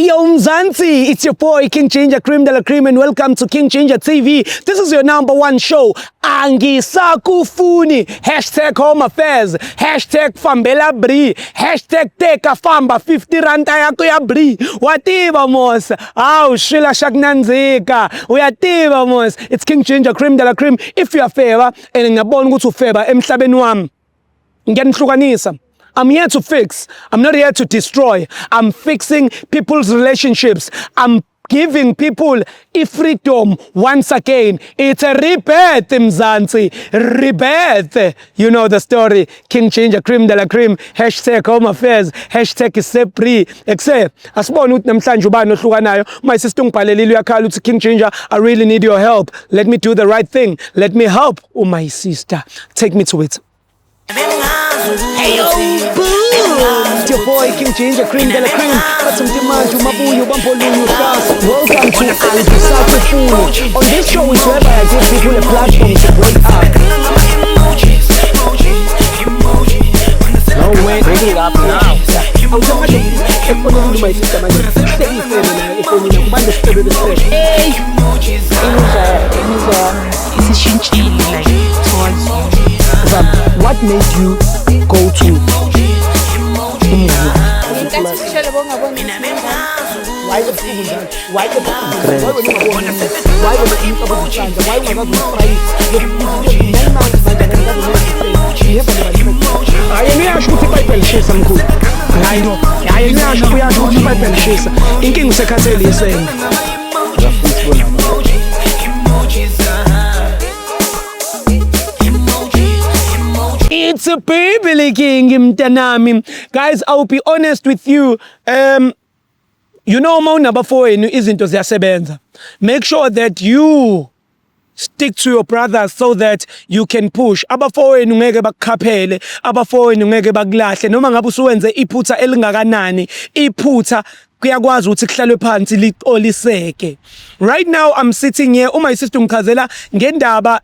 Yo Mzansi, it's your boy King Ginger Cream de la Cream and welcome to King Ginger TV. This is your #1 show. Angisakufuni. #Home Affairs. #Fambela Bri. #Teka Famba 50 ranta yako ya Bri. Whatever mos. Aw shila shagnanzika. Uyativa mos. It's King Ginger Cream de la Cream. If you are favor and ngiyabona ukuthi ufeva emhlabeni wami. Ngiyanihlukanisa. I'm here to fix. I'm not here to destroy. I'm fixing people's relationships. I'm giving people a freedom once again. It's a rebirth, Mzansi. Rebirth. You know the story. King Ginger Cream de la Cream. #Home Affairs. #Isepri. Except, asibona ukuthi namhlanje ubani ohlukanayo. My sister ngibhalelile uyakhala uthi King Ginger, I really need your help. Let me do the right thing. Let me help. Oh, my sister. Take me to it. Hey yo, boom! It's your boy King Ginger Cream de la Cream. Got some demand to Mabuyu, Bampolunu class. Welcome to Angisakufuni. On this show is where I give people a platform to break out. No way, bring it up now. What made you go to It's a baby king, mtanami. Guys, I'll be honest with you. You know, my number 4 izinto ziyasebenza. Make sure that you stick to your brothers so that you can push. Abafowenu ngeke bakukhaphele, abafowenu ngeke bakulahle. Noma ngabe usuwenze iphutha elingakanani, iphutha kuyakwazi ukuthi kuhlalwe phansi lixoliseke. Right now I'm sitting here, my sister ngichazela ngendaba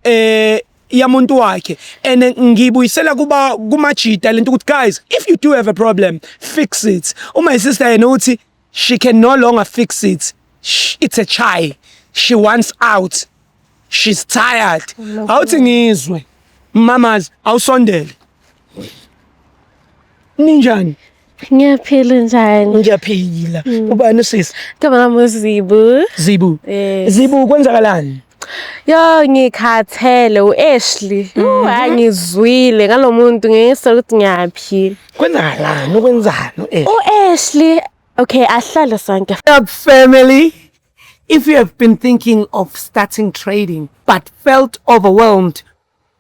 yamuntu wakhe and ngibuyisela kuba kumajita lento ukuthi guys, if you do have a problem, fix it. My sister yena uthi she can no longer fix it. It's a chai. She wants out. She's tired. Awuthi ngizwe. Mamas, awusondele. Ninjani? Ngiyaphila njani? Ngiyaphila. Ubani sis? Igama lami Zibu. Zibu. Zibu kwenzakalani? Yo ngikhathele uAshley. Angizwile ngalomuntu ngisho ukuthi ngiyaphila. Kwenzakalani ukwenzani uAshley? Okay, ahlala sonke. Up family. If you have been thinking of starting trading but felt overwhelmed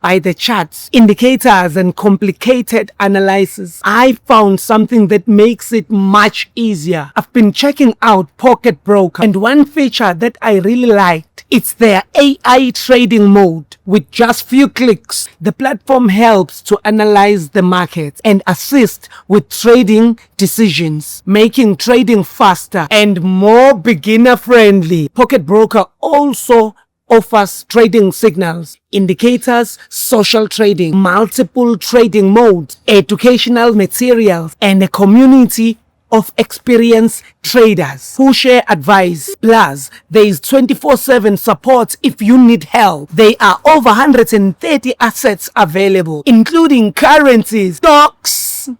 by the charts, indicators and complicated analysis, I found something that makes it much easier. I've been checking out Pocket Broker, and one feature that I really liked, it's their AI trading mode. With just few clicks, the platform helps to analyze the markets and assist with trading decisions, making trading faster and more beginner friendly. Pocket Broker also offers trading signals, indicators, social trading, multiple trading modes, educational materials, and a community of experienced traders who share advice. Plus, there is 24/7 support if you need help. There are over 130 assets available, including currencies, stocks,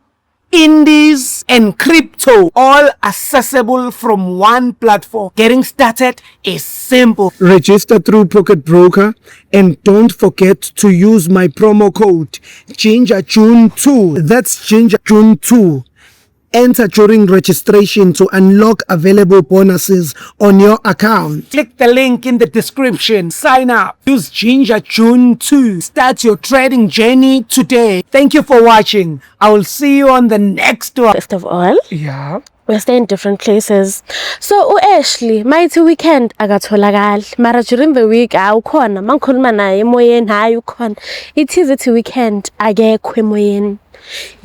indies, and crypto, all accessible from one platform. Getting started is simple. Register through Pocket Broker and don't forget to use my promo code GingerJune2. That's GingerJune2. Enter during registration to unlock available bonuses on your account. Click the link in the description. Sign up. Use GingerJune2. Start your trading journey today. Thank you for watching. I will see you on the next one. First of all, Yeah. we're staying in different places. So uAshley, mighty weekend akatholakali. Mara during the week awukhona. Mangikhuluma naye emoyeni hayi ukhona. It is a weekend akekho emoyeni.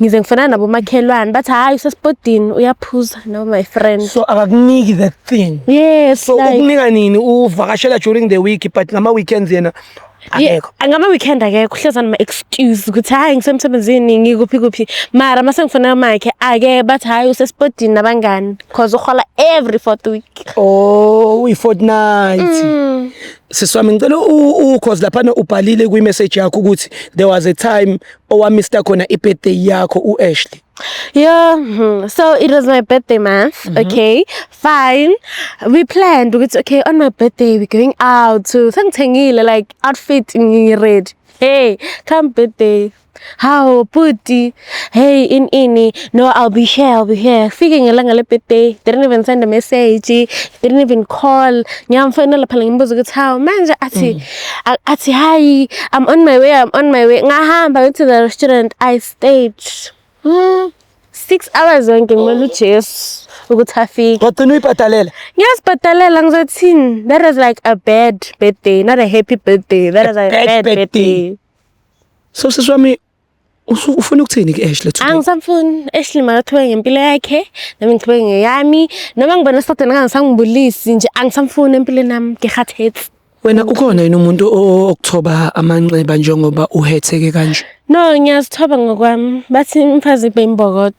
Ngize ngifana nabo makhelwane bathi hayi usespotini uyaphuza no my friend. So akakuniki that thing. Yes. So ukunika nini uvakashela during the week but ngama weekends yena akekho. Ngama-weekend akekho hleza nama-excuse ukuthi hhayi ngisemsebenzini ngikuphi mara mase ngifuna makhe ake bathi hhayi usesipotini nabangani cause uhola every 4th week. Oh, uyi-fortnight. Siswami ngicela cause laphana ubhalile kwi-message yakho ukuthi there was a time owamista khona i-birthday yakho u-Ashley. Yeah, so it was my birthday month. Okay, fine. We planned okay, on my birthday we're going out to sangithengile like outfit red. Hey, come birthday. How puti? Hey, in no, I'll be here. Figuring along a birthday. Didn't even send a message. Didn't even call. Nyam final paling mbuzo how manja ati hi. I'm on my way. Ngaha I went to the restaurant. I stayed 6 hours wonke ngimelujes ukuthi afike. Wagcina uyibhadalela? Ngiyazibhadalela ngizothini. That was like a bad birthday, not a happy birthday. That was a bad birthday. So siswami ufuna ukuthini ke-Ashley today? Angisamfuni Ashley makaqhubeke ngempilo yakhe nami ngiqhubeke ngeyami noma ngibona sodwa ngangisangibulisi nje angisamfuni empilweni nami ngekhathetse. Wena ukhona yini umuntu okuthoba amanxeba njengoba uhetheke kanje? No, ngiyazithoba ngokwami. Bathi umfazi ibe imbokodo.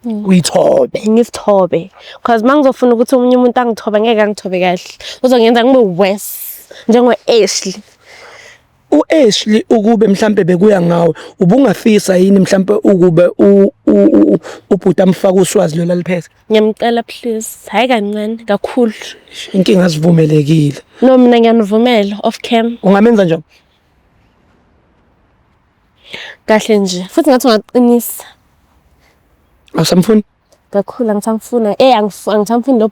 Uyithobe. Ngizithobe. Cause mangizofuna ukuthi umunye umuntu angithobe ngeke angithobe kahle. Uzongenza ngibe worse njengo-Ashley. U-Ashley ukube mhlambe bekuya ngawe ubungafisa yini mhlambe ukube ubhuti amfaka uswazi lo laliphethe? Ngiyamcela please, hayi kancane kakhulu. Inkinga zivumelekile. No, mina ngiyanivumela off cam. Ungamenza njani? Kahle nje. Futhi ngathi ungaqinisa. Awusamfuni? Kakhulu angisamfuna. Angisamfuni lo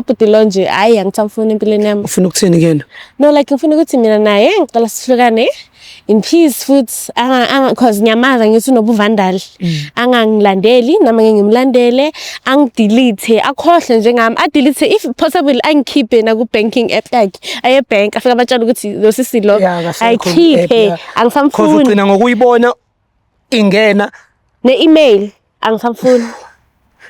bhuti lo nje. Hayi angisamfuni empilweni yami. Ufuna ukuthini kuyena? No, like ngifuna ukuthi mina naye ngicela sihlukane in peace futhi cause nyamaza ngithi unobuvandali. Angangilandeli nami ngeke ngimlandele, angidelete, akhohle njengami, adelete if possible angikhiphe na ku banking app yakhe. Aye bank afika batshela ukuthi lo sisi lo ayikhiphe. Angisamfuni. Cause ugcina ngokuyibona ingena ne-email angisamfuni.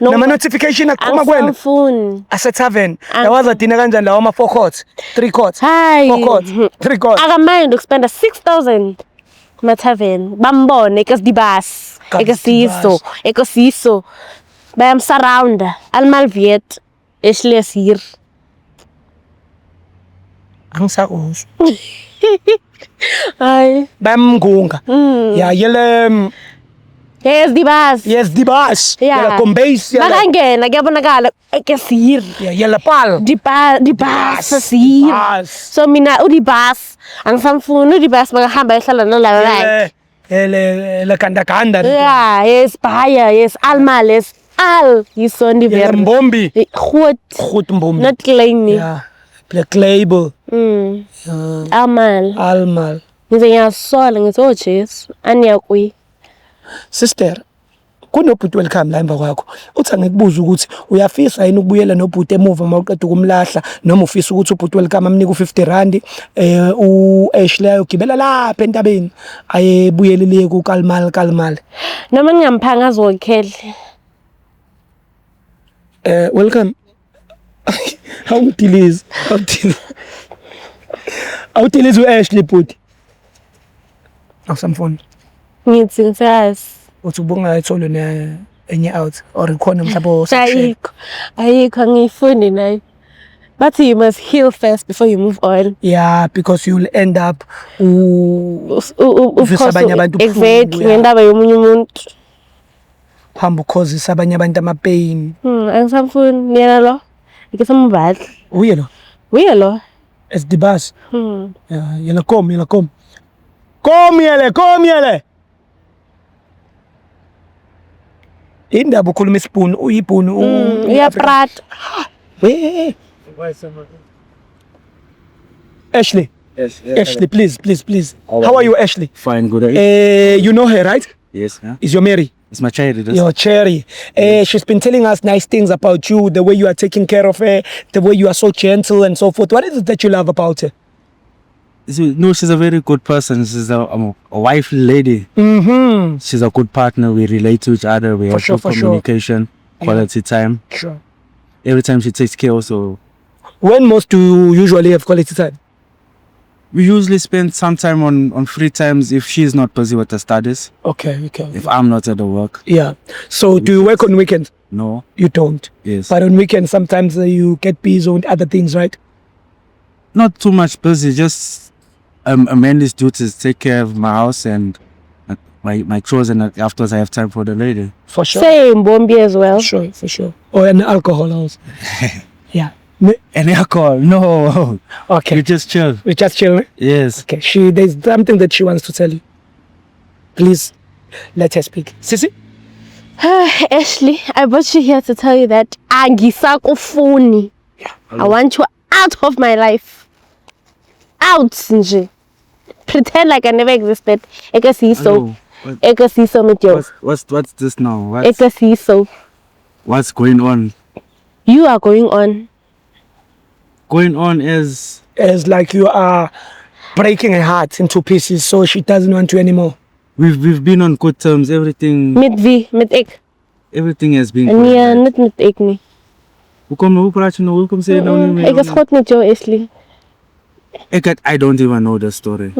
Nama notification aqhuma kwena. Angisamfuni. Ase-tavern. Yawazi dina kanjani lawa ama-4 courts, 3 courts, 4 courts, 3 courts. Akamind ukuspenda 6,000 kuma-tavern. Bambone ekasdibas, ekasiso. Bayamsurrounda. Almalviet. Ashley asir. Angisakuzwa. Hayi. Bayamngunga. Ya yele Yes, dibas. Yela kombase yela. Nakangena kuyabonakala ekasir. Yela pal. Dibas asir. So mina udibas angisamfuni udibas makahamba ehlala nalabo bakhe. Le kanda. Yeah, yes, baya, yes, almal, yes, al. Yisondi Yela ver. mbombi. Goed mbombi. not claim me. Yeah. Black label. Almal. Ngize ngiyasola ngithi oh Jesu aniyakwi. Sister, kunobhuti welcome la emva kwakho. Uthi angikubuza ukuthi uyafisa yini ukubuyela nobhuti emuva mawuqeda ukumlahla noma ufisa ukuthi ubhuti welcome amnike u50 rand u-Ashley ayogibela lapha entabeni ayebuyelele ku Kalmal. Noma ngingamphanga azokhele. Welcome. How utilize u-Ashley bhuti. Awusamfuni. Ngithi ngisazi. Uthi ubungayithole enye out or ikhona mhlawumbe ayikho angiyifuni nayo. But you must heal first before you move on. Yeah, because you'll end up exactly ngendaba yomunye umuntu. Hamba ukhozisa abanye abantu ama-pain. Angisamfuni yena lo. Ngisamubadla. Uye lo. Esdibas. Yeah, yena kom. Kom yele. Indaba ukhuluma isibhunu uyibhunu uyaprata. We. Ashley. Yes. Ashley, please. How are you, Ashley? Fine, good. Are you? You know her, right? Yes. Huh? Is your Mary? It's my child. Your Cherry. She's been telling us nice things about you, the way you are taking care of her, the way you are so gentle and so forth. What is it that you love about her? No, she's a very good person. She's a wifely lady. She's a good partner. We relate to each other. We have good communication, quality time. Sure. Every time she takes care also. When most do you usually have quality time? We usually spend some time on free times if she's not busy with her studies. Okay. If I'm not at the work, Yeah. So do you work on weekends? no. You don't. Yes. But on weekends, sometimes you get busy on other things, right? Not too much busy, just Amanda's duties, take care of my house and my chores, and afterwards I have time for the lady. For sure. Same, Bombi as well. For sure. Or an alcohol also. Yeah. And alcohol, no. Okay. You just chill. We just chill. Yes. Okay. There's something that she wants to tell you. Please, let her speak. Sissy? Ashley, I brought you here to tell you that angisakufuni. I want you out of my life. Out, nje. Pretend like I never existed. Ekasiso. Hello. Ekasiso metyo. What's this now? Ekasiso. What's going on? You are going on. Going on is It's like you are breaking her heart into pieces, so she doesn't want you anymore. we've been on good terms. Everything Met ek. has been Nee, good. net met ek nie. Hoe praat jy nou? Hoekom sê jy nou nie Ek is goed met jou, Ashley. I don't even know the story.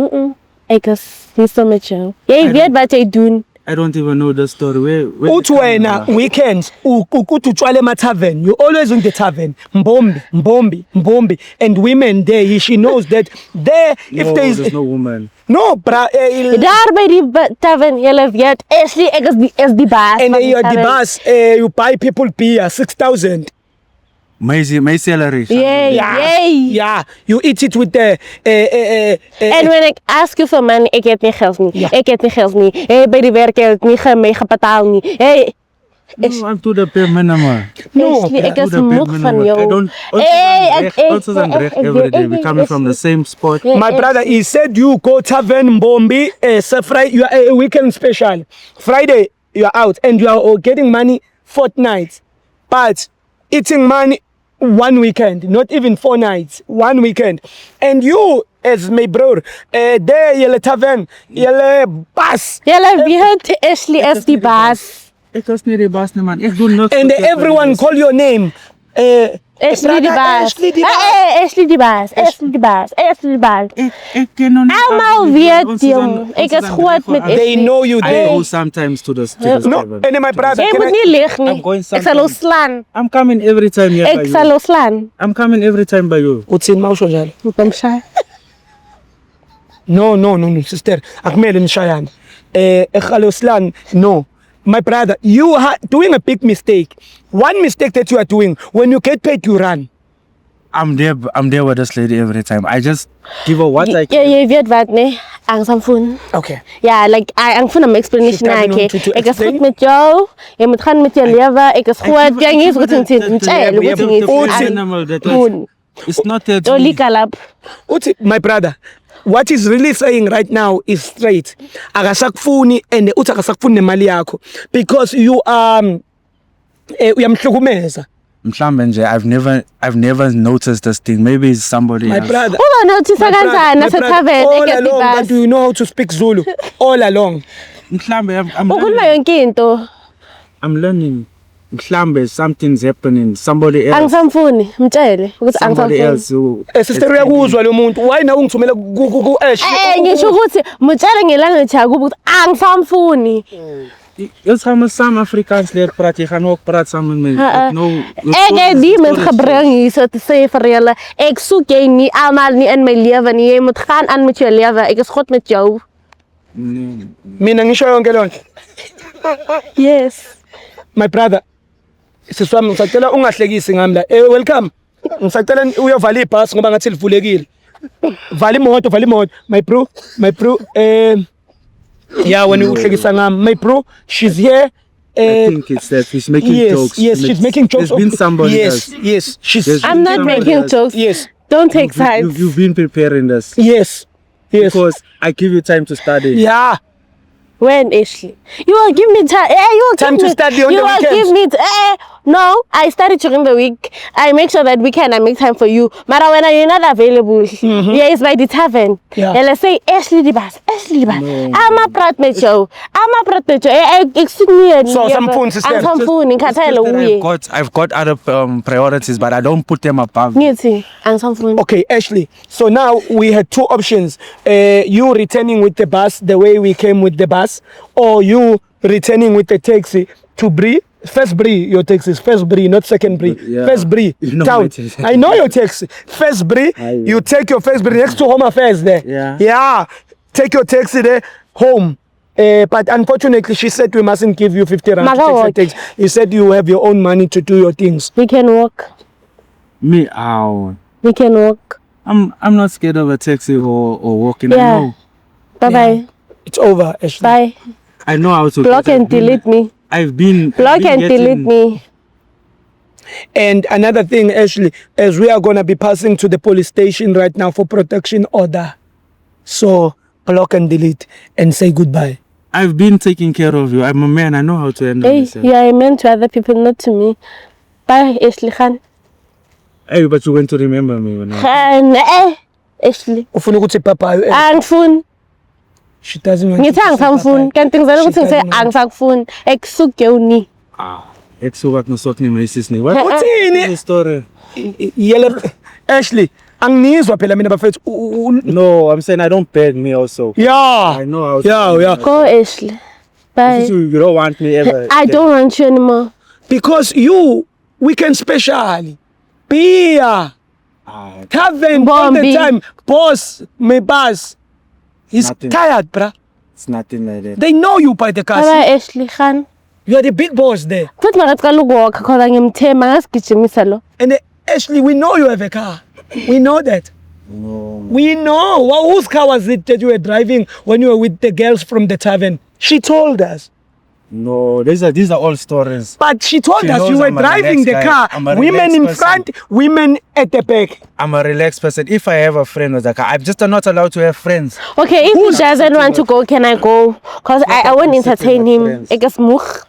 Ek is nie so met jou. Jy weet wat jy doen. I don't even know the story. Where Uthi wena weekends ukuthi utshwale ema-tavern, you always in the tavern, mbombi, and women there, she knows that there, if there is there's no woman. no bra, Daar by die tavern, julle weet, Ashley, ek is die baas. and van die you're the tavern. boss, you buy people beer 6,000. My salary. Yay, yay. Yeah, you eat it with the En when ek ask you for money, ek het nie geld nie. Ja. Ek het nie geld nie. Hey, by die werk het nie my gebetaal nie. Hey, No, I'm to the bare minimum. No, Ashley, ek To is the bare moeg van minimum. jou. I don't. Also every day. We coming from the same spot. my brother, he said you go tavern mbombi, Friday, you are a weekend special. Friday, you are out and you are getting money fortnight. But eating money one weekend, not even 4 nights, 1 weekend. And you, as my bro, there, you're tavern, you're bus. Julle weet Ashley is die baas. Ek was nie die baas nie, man. Ek doen niks. And vir everyone this. call your name. Ashley die baas. Ashley die baas. Ashley die baas. Ashley die baas. Ashley die baas. Ek ken nog nie. Almal weet jou. Ek is goed met They Ashley. know you I there. go sometimes to the No, tavern. and my brother, Jy can moet I- nie lieg nie. I'm going Ek sal jou sometimes. slaan. I'm coming every time here by Ek sal you. jou slaan. I'm coming every time by you. uthini mawusho njalo? Moet hom shy. No, sister. Akumele nishayane. Ekhaloslan, no. My brother, you are doing a big mistake. One mistake that you are doing, when you get paid, you run. I'm there with this lady every time. I just give her what I Ja, can. jy weet wat nee. Ang samfoon. Okay. Ja, like ang van 'n explanation She tell me na to ek is explain? goed met jou. Jy moet gaan met jou lewe. Ek is goed. Jy is goed in dit. It's not that. Don't lick up. My brother, what he's really saying right now is straight. Akasakufuni and uthi akasakufuni nemali yakho because you uyamhlukumeza. Mhlambe nje, I've never noticed this thing. Maybe it's somebody My else. brother. Uzonothisa my brother, kanjani my nase brother, tavern all ek is die along, baas. but do you know how to speak Zulu? All along. Mhlambe, Ukhuluma yonke into. I'm learning. Mhlambe, something's happening. Somebody else. Angisamfuni. Mtshele ukuthi Somebody angisamfuni. else who. Sister uyakuzwa lo muntu. Why na ungithumela ku Ngisho ukuthi mtshele ngelanguage yakubo ukuthi angisamfuni. Ons gaan saam Afrikaans leer praat. Jy gaan ook praat saam met my. Ek het die mens gebring hier so te sê vir julle. Ek soek jy nie almal nie in my lewe nie. Jy moet gaan aan met jou lewe. Ek is goed met jou. Mina ngisho yonke lonto. Yes. My brother, siswami ngisacela ungahlekisi ngami la. Welcome. Ngisacela uyovala ibhasi ngoba ngathi livulekile. Vala imoto. My bro. Yeah, when you uhlekisa ngami, my bro, she's here. I think it's that she's making jokes. Yes, she's making jokes. There's been somebody else. Yes, she's. There's I'm not somebody making else. jokes. Yes, Don't take sides. You've been preparing this. yes. Because I give you time to study. Yeah. When Ashley? You will give me time. You will Time give to me, study on you the will weekends. give me No, I study during the week. I make sure that weekend I make time for you. Mara when you're not available, yeah, it's by the tavern. Yeah. And let's say Ashley Dibas. I'm a prat mecho. Excuse me. So some phone sister. And some phone in Katala. I've got other priorities, but I don't put them above. And some phone. Okay, Ashley. So now we had two options. You returning with the bus the way we came with the bus, or you returning with the taxi to Bree. First Bree, your taxi is first Bree, not second Bree. Yeah. First Bree, You know town. my taxi. I know your taxi. First Bree, you take your first Bree next to Home Affairs there. Yeah. Yeah. Take your taxi there, home. But unfortunately, she said we mustn't give you 50 rand to Maga take walk. the taxi. You said you have your own money to do your things. We can walk. Me, ow. We can walk. I'm not scared of a taxi or walking. Yeah. I know. Bye-bye. It's over, Ashley. Bye. I know how to Block get and delete me. I've been Block and delete getting- me. And another thing, Ashley, as we are going to be passing to the police station right now for protection order. So block and delete and say goodbye. I've been taking care of you. I'm a man. I know how to handle Hey, myself. you are meant to other people, not to me. Bye, Ashley Khan. Hey, but you're going to remember me when I... Khan, Ashley. Ufuna ukuthi papa Angifuni. she doesn't want Ngithi to say angisamfuni. papa. Kanti ngizela She ukuthi ngise doesn't want- angisakufuni. Ekusuke uni. It's so what no sort of racist name. What? Uthini? The story? Yellow Ashley, angizwa phela mina bafethu. No, I'm saying I don't beg me also. Yeah. I know how to... Yeah. Go, Ashley. Bye. You don't want me ever. I don't want you anymore. Because you weekend special. Beer. Tavern all the Bombi. time. Boss, my boss. He's Nothing. tired, bruh. It's nothing like that. They know you by the car. Bye, Ashley Khan. You are the big boss there. Futhi makaqala ukuwalk because ngimthema ngasigijimisa lo. And Ashley, we know you have a car. We know that. No. We know. Well, whose car was it that you were driving when you were with the girls from the tavern? She told us. No, these are all stories. But she told She us knows you were I'm a driving relaxed the guy. car. I'm a Women relaxed in person. front, women at the back. I'm a relaxed person. If I have a friend with a car, I'm just not allowed to have friends. Okay, if he doesn't want to go, can I go? Because I won't entertain him. friends. Ekasmukh.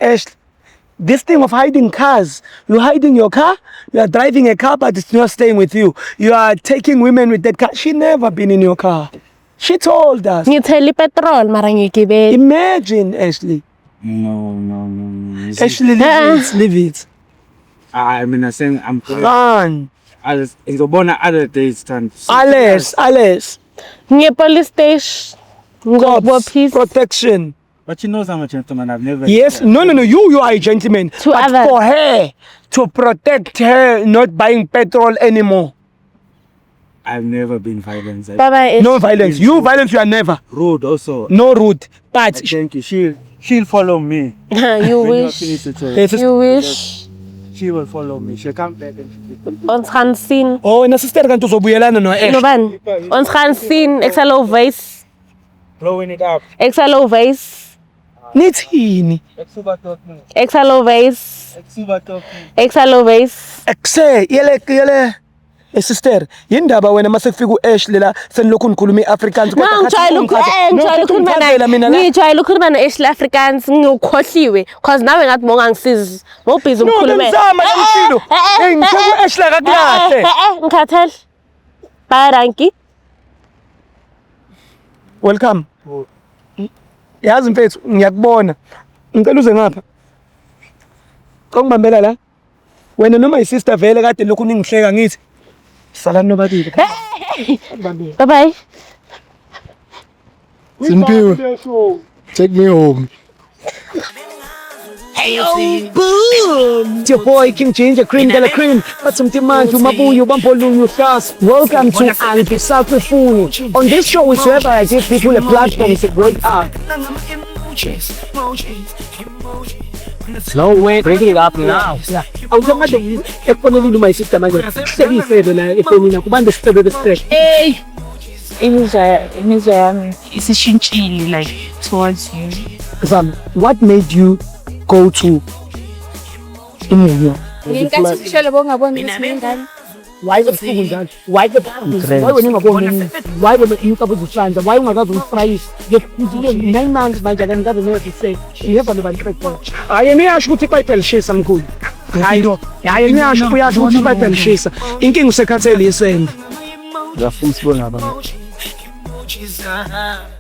Ashley, this thing of hiding cars. You're hiding your car. You are driving a car, but it's not staying with you. You are taking women with that car. She never been in your car. She told us. Ngitheli petrol mara ngigibeli. Imagine, Ashley. No. Ashley, leave it. I mean, I'm saying I'm Run. it's a bona other days time. Alice. Ngiye police station. Ngobo Cops, peace. protection. But you know I'm a gentleman. I've never. Yes, no, you are a gentleman. To but others. for her, to protect her not buying petrol anymore. I've never been violent. Bye-bye. No violence. You violence, you are never. Rude also. No rude. But Thank you. She'll follow me. You When you are wish. finished with her, yes, You wish. she will follow me. She'll come back and Ons gaan sien. oh, na sister kanti uzobuyelana no Ash. No ban. Ons gaan sien. Ek sal overwys. blowing it up. Ek sal overwys. Nithini? Ek sal overwys. Ek sal overwys. Ekse yele sister, yindaba wena mase kufika uAshley la senilokhu nikhuluma iAfrikaans No, ngijwayele ukukhuluma naye. Ngijwayele ukukhuluma no-Ashley Afrikaans ngikhohliwe because nawe ngathi mongangisizi. Mawubhizi No, ukukhuluma. ngizama ngishilo. Hey, ngithe uAshley akakuyahle. Ngikhathele. Bye, Ranky. Welcome. Yazi mfethu ngiyakubona. Ngicela uze ngapha. Kongibambela la. Wena noma isister vele kade lokhu ningihleka ngithi. Salani nobabili. Bye-bye. Simpiwe. Take me home. It's your boy King Ginger Cream de la Cream. Batsumti manje umabuyo bambolungu class. Welcome to Anti Sakufuni. On this show we swear I give people a platform to break out. No way, bring it up now. Yeah. Awuthemade efonini my sister manje. Sekuyisebe la efonini kubande sicebe bestress. Hey, imizwa yami isishintshile like towards you. Zam, what made you go to Umuyo? Ngenkathi ngisholo bongabona ukuthi ngingane. Why the food? Why the why when you go why when you come to find why you go to price get 9 months by the end of the say you have on the I am here to take my some good. I know. I am here to take my pension. Inking secretary is saying The football. Emojis,